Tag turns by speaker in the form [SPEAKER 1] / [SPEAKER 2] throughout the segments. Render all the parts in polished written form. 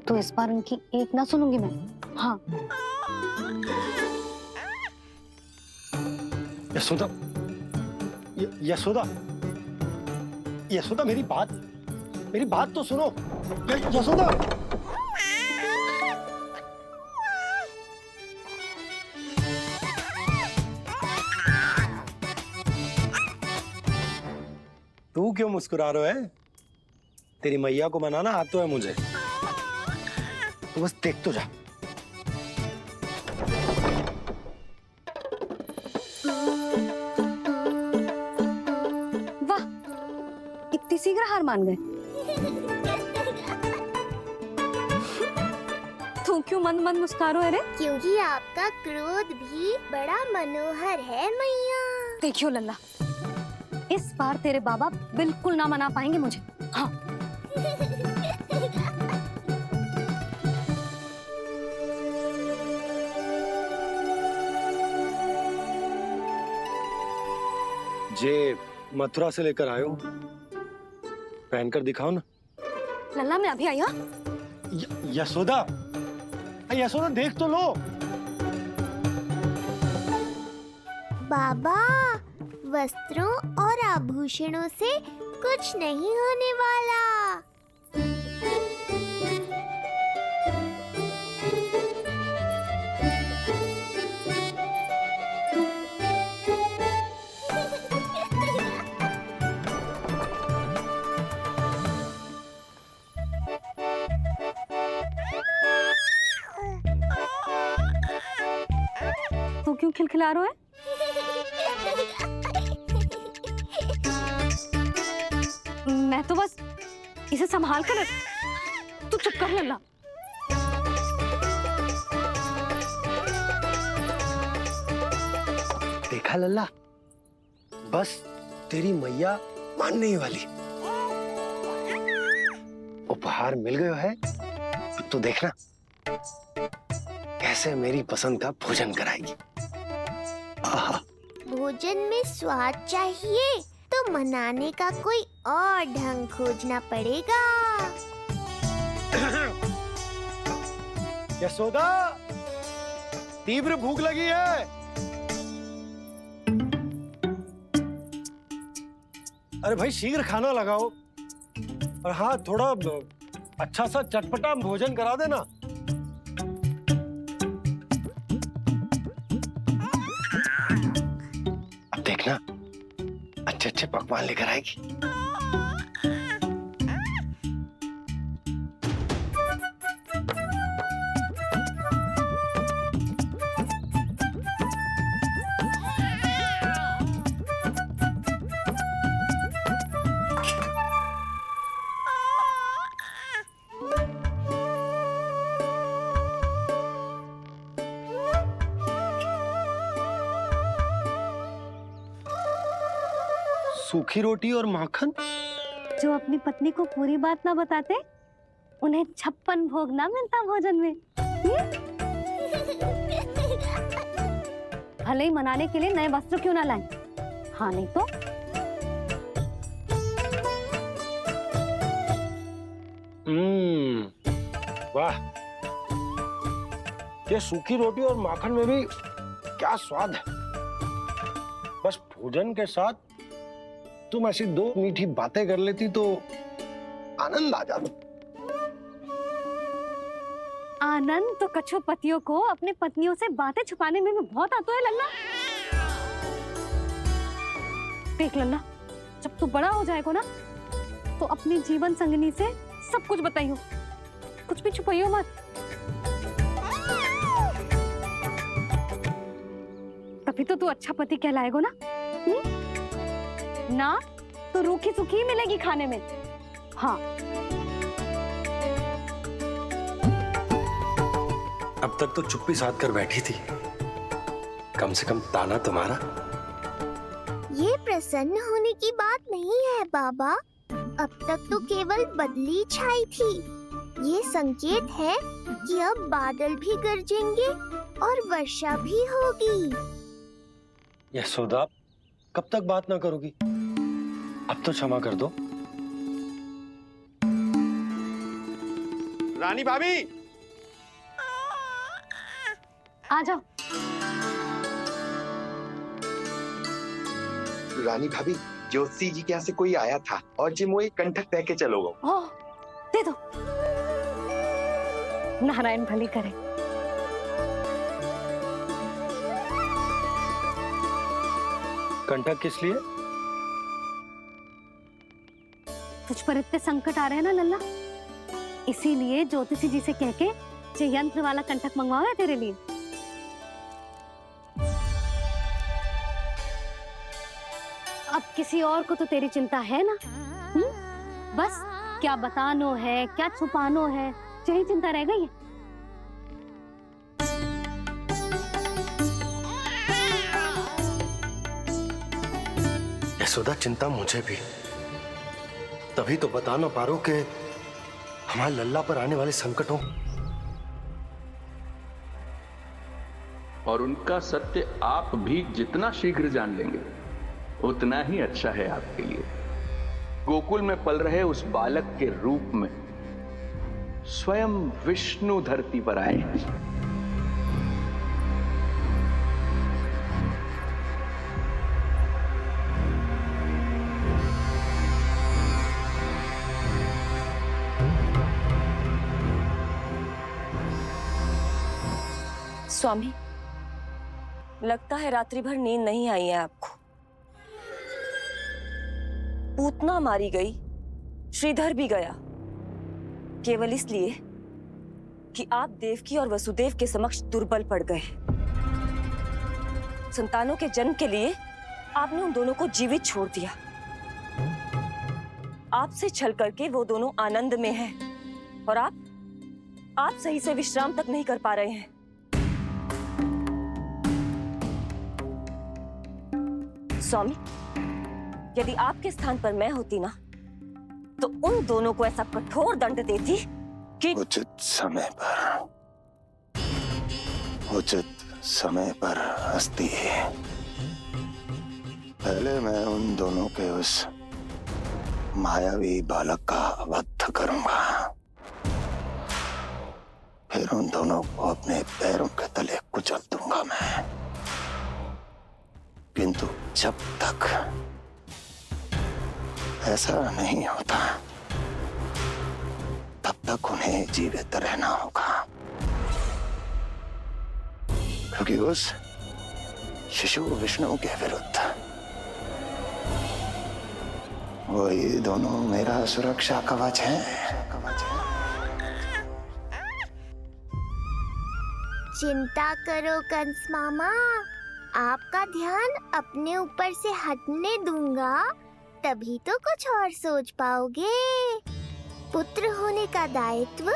[SPEAKER 1] तो इस बार उनकी एक ना सुनूंगी मैं। हाँ
[SPEAKER 2] यशोदा, यशोदा, यशोदा मेरी बात तो सुनो। यशोदा, तू क्यों मुस्कुरा रहा है? तेरी मैया को मनाना आता है मुझे, तो बस देख तो जा।
[SPEAKER 1] वाह, इतनी शीघ्र हार मान गए। तू क्यों मन मन मुस्कुरा रहे? अरे
[SPEAKER 3] क्योंकि आपका क्रोध भी बड़ा मनोहर है मैया।
[SPEAKER 1] देखियो लल्ला, इस बार तेरे बाबा बिल्कुल ना मना पाएंगे मुझे। हाँ
[SPEAKER 2] जे मथुरा से लेकर आयो, पहनकर दिखाओ ना।
[SPEAKER 1] लल्ला मैं अभी आई। हाँ
[SPEAKER 2] यशोदा, यशोदा देख तो लो।
[SPEAKER 3] बाबा, वस्त्रों और आभूषणों से कुछ नहीं होने वाला।
[SPEAKER 1] तू क्यों खिलखिला रहा है? मैं तो बस इसे संभाल कर। तू चुप कर लल्ला।
[SPEAKER 2] देखा लल्ला, बस तेरी मैया मानने ही वाली। उपहार मिल गया है, अब तो देखना कैसे मेरी पसंद का भोजन कराएगी। आहा।
[SPEAKER 3] भोजन में स्वाद चाहिए तो मनाने का कोई और ढंग खोजना पड़ेगा।
[SPEAKER 2] यशोदा, तीव्र भूख लगी है। अरे भाई शीघ्र खाना लगाओ, और हाँ थोड़ा अच्छा सा चटपटा भोजन करा देना। अब देखना अच्छे अच्छे पकवान लेकर आएगी। सूखी रोटी और माखन।
[SPEAKER 1] जो अपनी पत्नी को पूरी बात ना बताते, उन्हें 56 भोग ना मिलता भोजन में। भले ही मनाने के लिए नए वस्त्र क्यों ना लाएं, हाँ नहीं तो।
[SPEAKER 2] वाह, ये सूखी रोटी और माखन में भी क्या स्वाद है। बस भोजन के साथ तुम ऐसी दो मीठी बातें कर लेती तो आनंद आ जाता।
[SPEAKER 1] आनंद तो कछुआ पतियों को अपने पत्नियों से बातें छुपाने में भी बहुत आता है लल्ला। देख लल्ला, जब तू बड़ा हो जाएगा ना, तो अपने जीवन संगनी से सब कुछ बताइयो, कुछ भी छुपाइयो मत। तभी तो तू अच्छा पति कहलाएगा ना। ना तो रूखी सूखी मिलेगी खाने में। हाँ
[SPEAKER 2] अब तक तो चुप्पी साध कर बैठी थी, कम से कम ताना तुम्हारा।
[SPEAKER 3] ये प्रसन्न होने की बात नहीं है बाबा, अब तक तो केवल बदली छाई थी। ये संकेत है कि अब बादल भी गरजेंगे और वर्षा भी होगी।
[SPEAKER 2] यशोदा, कब तक बात ना करोगी? अब तो क्षमा कर दो।
[SPEAKER 4] रानी भाभी,
[SPEAKER 1] आ जाओ।
[SPEAKER 5] रानी भाभी, ज्योति जी के यहाँ से कोई आया था और जी मुझे कंठक दे के चलो गो।
[SPEAKER 1] ओह, दे दो। नारायण भली करे।
[SPEAKER 2] कंटक किस लिए?
[SPEAKER 1] तुझ पर इतने संकट आ रहे हैं ना लल्ला, इसीलिए ज्योतिषी जी से कह के जो यंत्र वाला कंटक मंगवाओ है तेरे लिए। अब किसी और को तो तेरी चिंता है ना? बस क्या बतानो है, क्या छुपानो है, यही चिंता रह गई है।
[SPEAKER 2] यशोदा, चिंता मुझे भी। तभी तो बता ना पा रहा हूं कि हमारे लल्ला पर आने वाले संकटों
[SPEAKER 6] और उनका सत्य आप भी जितना शीघ्र जान लेंगे उतना ही अच्छा है आपके लिए। गोकुल में पल रहे उस बालक के रूप में स्वयं विष्णु धरती पर आए हैं।
[SPEAKER 7] स्वामी, लगता है रात्रि भर नींद नहीं आई है आपको। पूतना मारी गई, श्रीधर भी गया, केवल इसलिए कि आप देवकी और वसुदेव के समक्ष दुर्बल पड़ गए। संतानों के जन्म के लिए आपने उन दोनों को जीवित छोड़ दिया। आपसे छल करके वो दोनों आनंद में हैं और आप सही से विश्राम तक नहीं कर पा रहे हैं। स्वामी, यदि आपके स्थान पर मैं होती ना, तो उन दोनों को ऐसा कठोर दंड देती कि
[SPEAKER 5] उचित समय पर हस्ती है। पहले मैं उन दोनों के उस मायावी बालक का वध करूंगा, फिर उन दोनों को अपने पैरों के तले कुचल दूंगा मैं। किंतु जब तक ऐसा नहीं होता तब तक उन्हें जीवित रहना होगा, क्योंकि उस शिशु विष्णु के विरुद्ध वही दोनों मेरा सुरक्षा कवच है।
[SPEAKER 3] चिंता करो कंस मामा, आपका ध्यान अपने ऊपर से हटने दूंगा, तभी तो कुछ और सोच पाओगे। पुत्र होने का दायित्व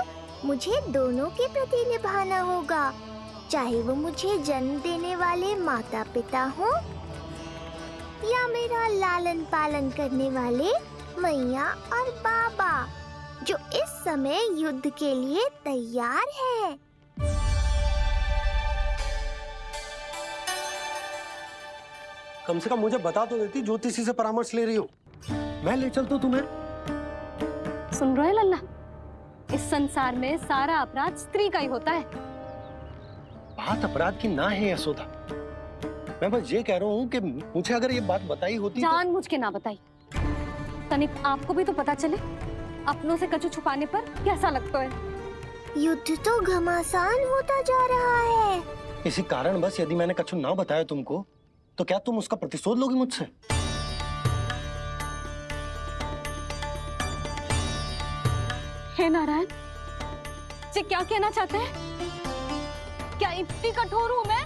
[SPEAKER 3] मुझे दोनों के प्रति निभाना होगा, चाहे वो मुझे जन्म देने वाले माता पिता हो या मेरा लालन पालन करने वाले मैया और बाबा, जो इस समय युद्ध के लिए तैयार है।
[SPEAKER 2] कम से कम मुझे बता तो देती, ज्योतिषी से परामर्श ले रही हो, मैं ले चलता तुम्हें।
[SPEAKER 1] सुन रहे लल्ला, इस संसार में सारा अपराध स्त्री का ही होता है।
[SPEAKER 2] बात अपराध की ना है यशोदा, मैं बस ये कह रहा हूँ कि मुझे अगर ये बात बताई होती
[SPEAKER 1] जान मुझ के ना बताई, तनिक आपको भी तो पता चले अपनों से कछु छुपाने पर कैसा लगता है।
[SPEAKER 3] युद्ध तो घमासान होता जा रहा है।
[SPEAKER 2] इसी कारण बस यदि मैंने कछु ना बताया तुमको, तो क्या तुम उसका प्रतिशोध लोगी मुझसे?
[SPEAKER 1] हे नारायण, ये क्या कहना चाहते हैं? क्या इतनी कठोर हूं मैं?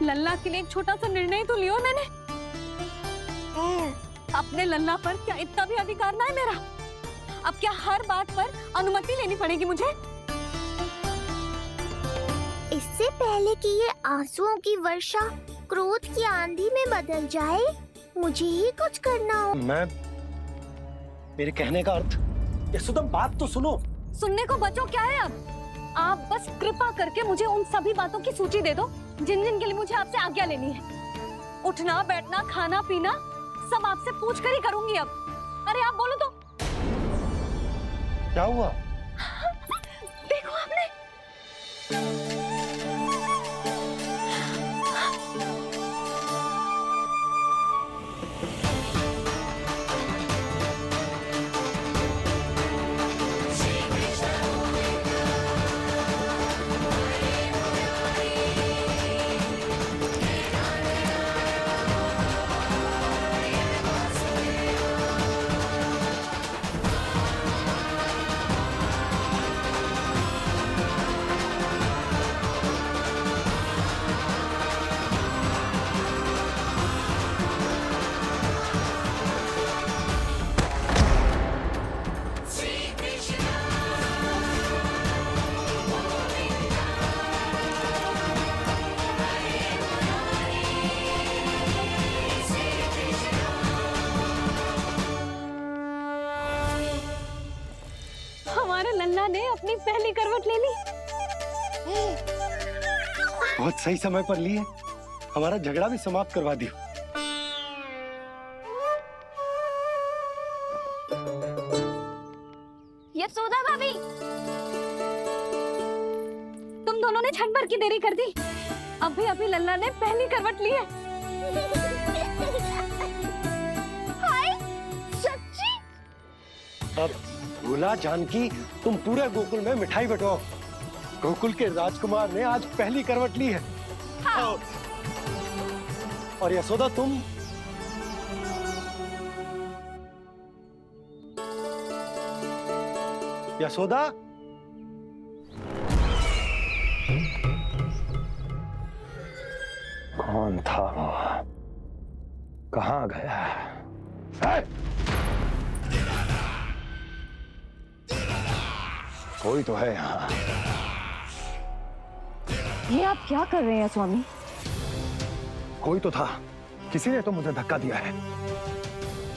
[SPEAKER 1] लल्ला के लिए एक छोटा सा निर्णय तो लियो मैंने। अपने लल्ला पर क्या इतना भी अधिकार ना है मेरा? अब क्या हर बात पर अनुमति लेनी पड़ेगी मुझे?
[SPEAKER 3] इससे पहले कि ये आंसुओं की वर्षा क्रोध की आंधी में बदल जाए, मुझे ही कुछ करना हो।
[SPEAKER 2] मेरे कहने का अर्थ, यशोदा बात तो सुनो।
[SPEAKER 1] सुनने को बचो क्या है अब? आप बस कृपा करके मुझे उन सभी बातों की सूची दे दो जिन जिन के लिए मुझे आपसे आज्ञा लेनी है। उठना, बैठना, खाना, पीना सब आपसे पूछ कर ही करूंगी अब। अरे आप बोलो तो।
[SPEAKER 2] क्या हुआ?
[SPEAKER 1] देखो आपने। हमारे लल्ला ने अपनी पहली करवट ले ली।
[SPEAKER 2] बहुत सही समय पर ली है, हमारा झगड़ा भी समाप्त करवा दियो।
[SPEAKER 1] यशोदा भाभी, तुम दोनों ने क्षण भर की देरी कर दी। अभी अभी लल्ला ने पहली करवट ली है।
[SPEAKER 3] हाय, सच्ची?
[SPEAKER 2] अब भूला जानकी, तुम पूरे गोकुल में मिठाई बंटवाओ। गोकुल के राजकुमार ने आज पहली करवट ली है।
[SPEAKER 1] हाँ।
[SPEAKER 2] और यशोदा तुम यशोदा, कौन था वो? कहाँ गया है? कोई तो है यहाँ।
[SPEAKER 7] ये आप क्या कर रहे हैं स्वामी?
[SPEAKER 2] कोई तो था, किसी ने तो मुझे धक्का दिया है।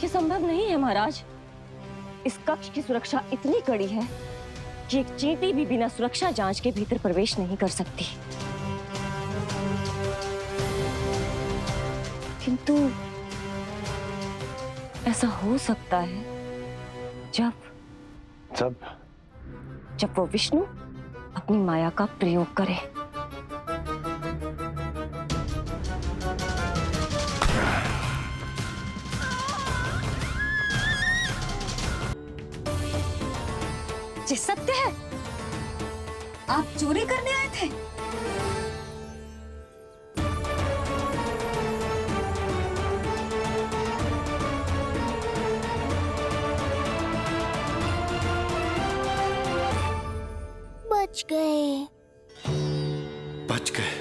[SPEAKER 7] ये संभव नहीं है महाराज। इस कक्ष की सुरक्षा इतनी कड़ी है कि एक चींटी भी बिना सुरक्षा जांच के भीतर प्रवेश नहीं कर सकती। किंतु ऐसा हो सकता है जब वो विष्णु अपनी माया का प्रयोग करे।
[SPEAKER 1] ये सत्य है? आप चोरी करने आए थे?
[SPEAKER 3] बच गए।
[SPEAKER 2] बच गए।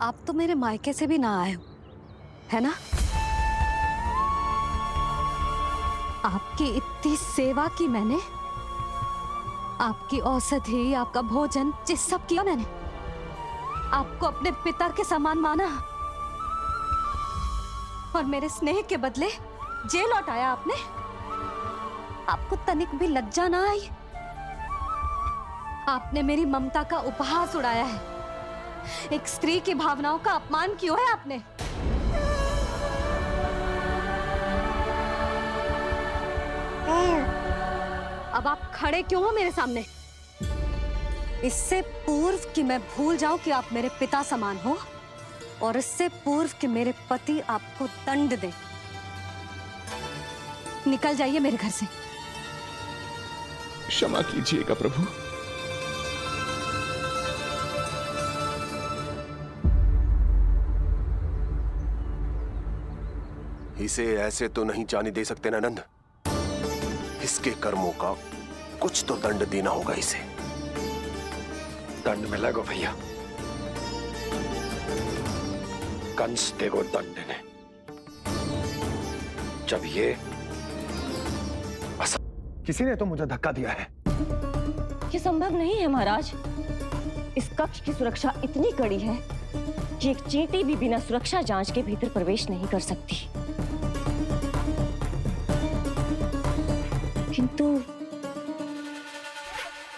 [SPEAKER 1] आप तो मेरे मायके से भी ना आए हो, है ना? आपकी इतनी सेवा की मैंने, आपकी औषधि, आपका भोजन, ये सब किया मैंने। आपको अपने पिता के समान माना और मेरे स्नेह के बदले जेल लौटाया आपने। आपको तनिक भी लज्जा ना आई? आपने मेरी ममता का उपहास उड़ाया है। एक स्त्री की भावनाओं का अपमान क्यों है आपने? अब आप खड़े क्यों हो मेरे सामने? इससे पूर्व कि मैं भूल जाऊं कि आप मेरे पिता समान हो, और इससे पूर्व कि मेरे पति आपको दंड दे, निकल जाइए मेरे घर से।
[SPEAKER 4] क्षमा कीजिएगा प्रभु।
[SPEAKER 8] इसे ऐसे तो नहीं जाने दे सकते ना नंद। इसके कर्मों का कुछ तो दंड देना होगा इसे।
[SPEAKER 2] दंड मिलेगा भैया, कंस देगो दंड ने। जब ये किसी ने तो मुझे धक्का दिया है।
[SPEAKER 7] ये संभव नहीं है महाराज। इस कक्ष की सुरक्षा इतनी कड़ी है कि एक चींटी भी बिना सुरक्षा जांच के भीतर प्रवेश नहीं कर सकती। किंतु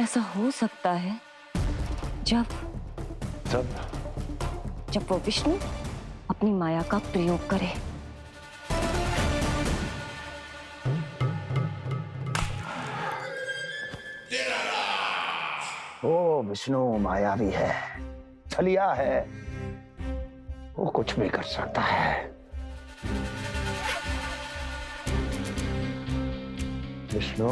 [SPEAKER 7] ऐसा हो सकता है जब वो विष्णु अपनी माया का प्रयोग करे।
[SPEAKER 2] वो विष्णु मायावी है, छलिया है, वो कुछ भी कर सकता है। विष्णु,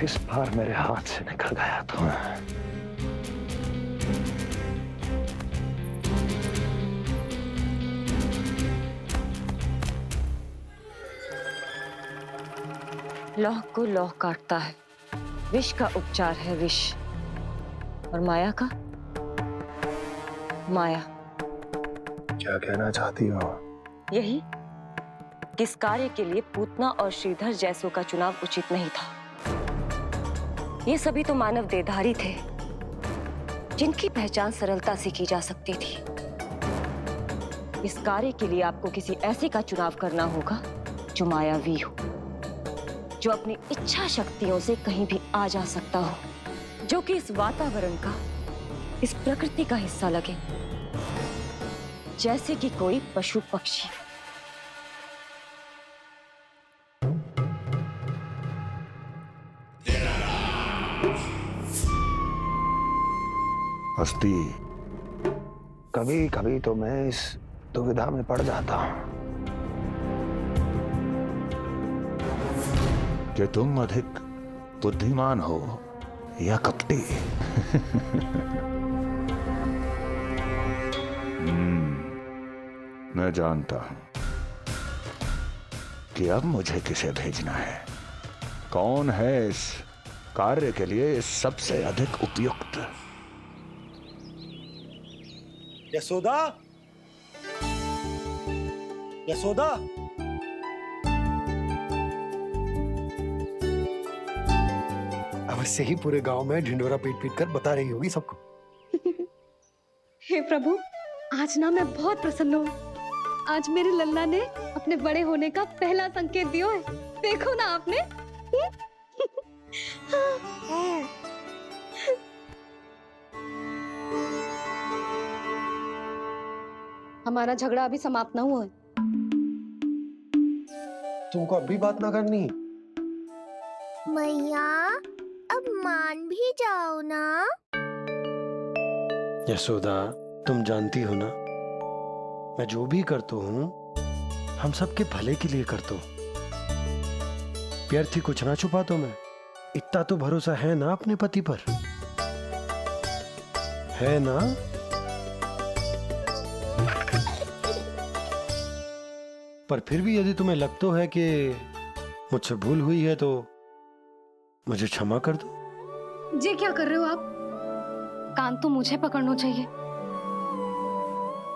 [SPEAKER 2] इस बार मेरे हाथ से निकल गया तुम।
[SPEAKER 7] लौह को लौह काटता है, विष का उपचार है विष, और माया का माया।
[SPEAKER 2] क्या कहना चाहती हो?
[SPEAKER 7] यही किस कार्य के लिए पूतना और श्रीधर जैसों का चुनाव उचित नहीं था। ये सभी तो मानव देहधारी थे, जिनकी पहचान सरलता से की जा सकती थी। इस कार्य के लिए आपको किसी ऐसे का चुनाव करना होगा जो मायावी हो, जो अपनी इच्छा शक्तियों से कहीं भी आ जा सकता हो, जो कि इस वातावरण का, इस प्रकृति का हिस्सा लगे, जैसे कि कोई पशु पक्षी।
[SPEAKER 2] हस्ती, कभी कभी तो मैं इस दुविधा में पड़ जाता हूं कि तुम अधिक बुद्धिमान हो या कपटी। मैं जानता हूं कि अब मुझे किसे भेजना है, कौन है इस कार्य के लिए सबसे अधिक उपयुक्त।
[SPEAKER 4] यशोदा, यशोदा, अवश्य ही पूरे गांव में ढिंडोरा पीट पीट कर बता रही होगी सबको।
[SPEAKER 1] हे प्रभु, आज ना मैं बहुत प्रसन्न हूँ। आज मेरे लल्ला ने अपने बड़े होने का पहला संकेत दिया है। देखो ना आपने। हमारा झगड़ा अभी समाप्त ना हुआ है।
[SPEAKER 4] तुमको अब भी बात ना करनी?
[SPEAKER 3] मैया, अब मान भी जाओ ना।
[SPEAKER 4] यशोदा, तुम जानती हो ना, मैं जो भी करता हूँ हम सबके भले के लिए करता हूँ। व्यर्थ ही कुछ ना छुपा तो मैं। इतना तो भरोसा है ना अपने पति पर, है ना? पर फिर भी यदि तुम्हें लगता है कि मुझसे भूल हुई है तो मुझे क्षमा कर दो।
[SPEAKER 1] ये क्या कर रहे हो आप? कान तो मुझे पकड़ना चाहिए।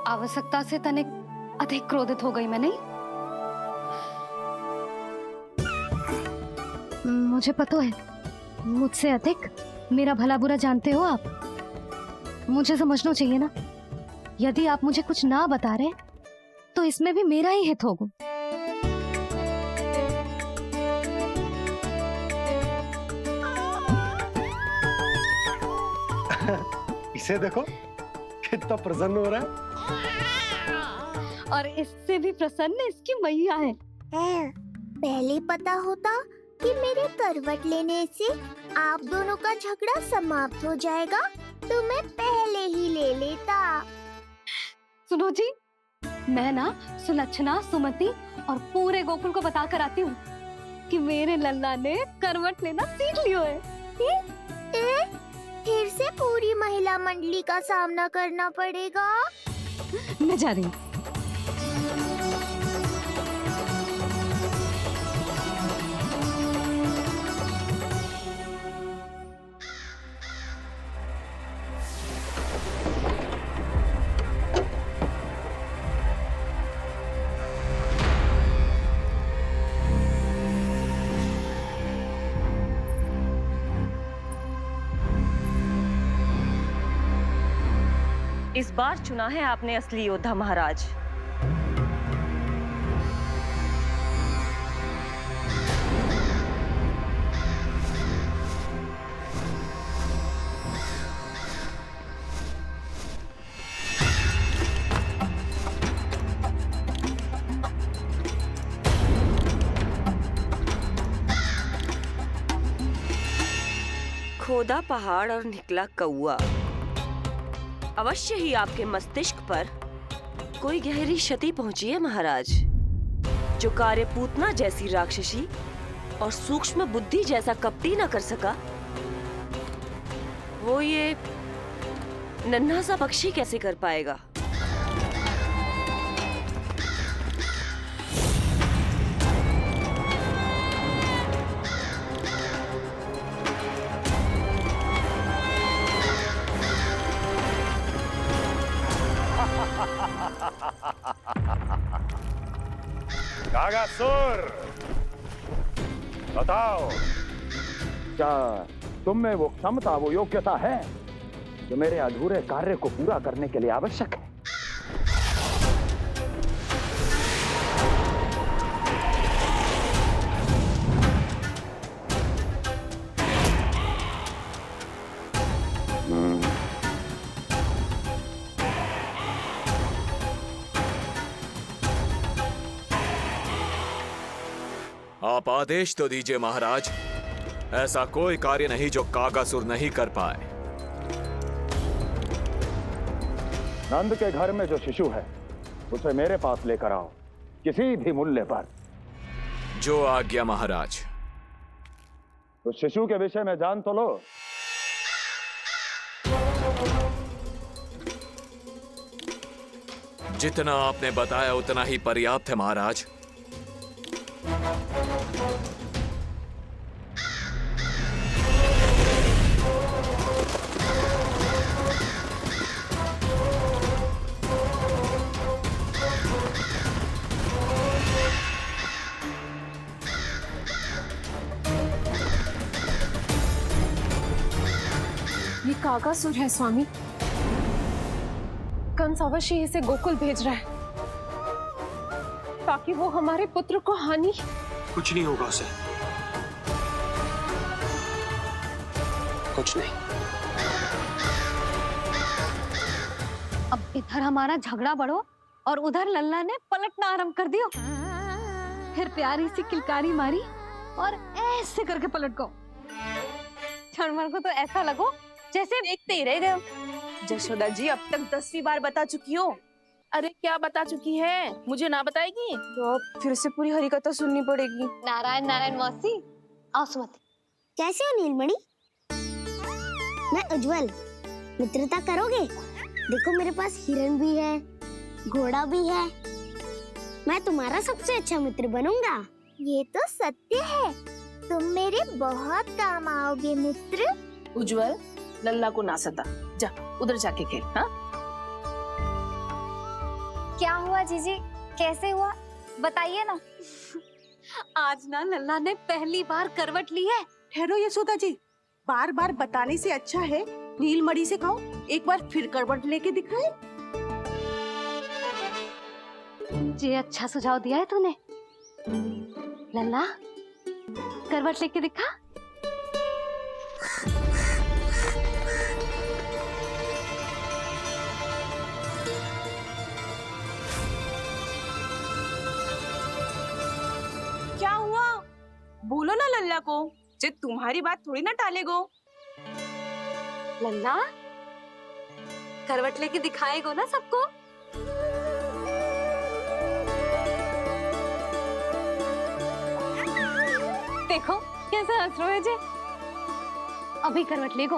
[SPEAKER 1] आवश्यकता से तनिक अधिक क्रोधित हो गई मैं, नहीं? मुझे पता है, मुझसे अधिक मेरा भला बुरा जानते हो आप। मुझे समझना चाहिए ना, यदि आप मुझे कुछ ना बता रहे तो इसमें भी मेरा ही हित होगा।
[SPEAKER 4] इसे देखो कितना प्रसन्न हो रहा है।
[SPEAKER 1] और इससे भी प्रसन्न इसकी मैया है।
[SPEAKER 3] पहले पता होता कि मेरे करवट लेने से आप दोनों का झगड़ा समाप्त हो जाएगा तो मैं पहले ही ले लेता।
[SPEAKER 1] सुनो जी, मैं ना सुलक्षणा, सुमति और पूरे गोकुल को बता कर आती हूँ कि मेरे लल्ला ने करवट लेना सीख लियो है।
[SPEAKER 3] फिर से पूरी महिला मंडली का सामना करना पड़ेगा।
[SPEAKER 1] मैं जा रही हूँ।
[SPEAKER 7] इस बार चुना है आपने असली योद्धा महाराज। खोदा पहाड़ और निकला कौआ। अवश्य ही आपके मस्तिष्क पर कोई गहरी क्षति पहुंची है महाराज। जो कार्य पूतना जैसी राक्षसी और सूक्ष्म बुद्धि जैसा कपटी न कर सका, वो ये नन्हा सा पक्षी कैसे कर पाएगा?
[SPEAKER 9] कागासुर, बताओ, क्या तुम में वो क्षमता, वो योग्यता है जो मेरे अधूरे कार्य को पूरा करने के लिए आवश्यक है?
[SPEAKER 10] आप आदेश तो दीजिए महाराज। ऐसा कोई कार्य नहीं जो कागासुर नहीं कर पाए।
[SPEAKER 9] नंद के घर में जो शिशु है उसे मेरे पास लेकर आओ, किसी भी मूल्य पर।
[SPEAKER 10] जो आज्ञा महाराज।
[SPEAKER 9] तो शिशु के विषय में जान तो लो।
[SPEAKER 10] जितना आपने बताया उतना ही पर्याप्त है महाराज।
[SPEAKER 11] ये कागासुर है स्वामी। कंस अवश्य इसे गोकुल भेज रहा है ताकि वो हमारे पुत्र को हानि।
[SPEAKER 4] कुछ नहीं होगा उसे, कुछ नहीं।
[SPEAKER 1] अब इधर हमारा झगड़ा बढ़ो और उधर लल्ला ने पलटना आरंभ कर दियो। फिर प्यारी सी किलकारी मारी और ऐसे करके पलट गो। क्षणभर को तो ऐसा लगो जैसे
[SPEAKER 12] देखते ही रह गए। जशोदा जी अब तक 10वीं बार बता चुकी हो।
[SPEAKER 11] अरे क्या बता चुकी है, मुझे ना बताएगी
[SPEAKER 12] तो अब फिर से पूरी हरिकथा सुननी पड़ेगी।
[SPEAKER 1] नारायण नारायण मौसी। आओ सुमति।
[SPEAKER 3] कैसे हो नीलमणि? मैं उज्जवल। मित्रता करोगे? देखो मेरे पास हिरण भी है, घोड़ा भी है। मैं तुम्हारा सबसे अच्छा मित्र बनूंगा। ये तो सत्य है। तुम मेरे बहुत काम आओगे मित्र।
[SPEAKER 11] उज्जवल, लल्ला को ना सता, जा उधर जाके खेल। हाँ,
[SPEAKER 3] क्या हुआ जीजी? कैसे हुआ? बताइए ना।
[SPEAKER 1] आज ना लल्ला ने पहली बार करवट ली है।
[SPEAKER 12] ठहरो यशोदा जी, बार बार बताने से अच्छा है नीलमणि से कहो एक बार फिर करवट लेके दिखाए।
[SPEAKER 1] ये अच्छा सुझाव दिया है तूने। लल्ला करवट लेके दिखा।
[SPEAKER 12] क्या हुआ? बोलो ना लल्ला को, जे तुम्हारी बात थोड़ी ना टालेगो।
[SPEAKER 1] लल्ला करवट लेके दिखाएगो ना सबको। देखो कैसा हंस रहे जे। अभी करवट लेगो।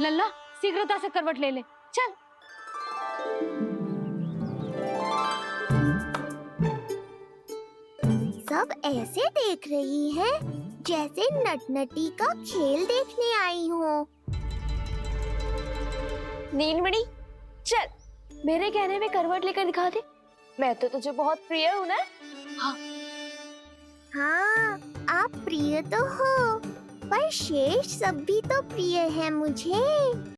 [SPEAKER 1] लल्ला शीघ्रता से करवट ले ले, चल।
[SPEAKER 3] सब ऐसे देख रही है जैसे नटनटी का खेल देखने आई हो।
[SPEAKER 11] नीलमणि चल, मेरे कहने में करवट लेकर दिखा दे। मैं तो तुझे बहुत प्रिय हूँ ना।
[SPEAKER 3] हाँ, आप प्रिय तो हो, पर शेष सब भी तो प्रिय है मुझे।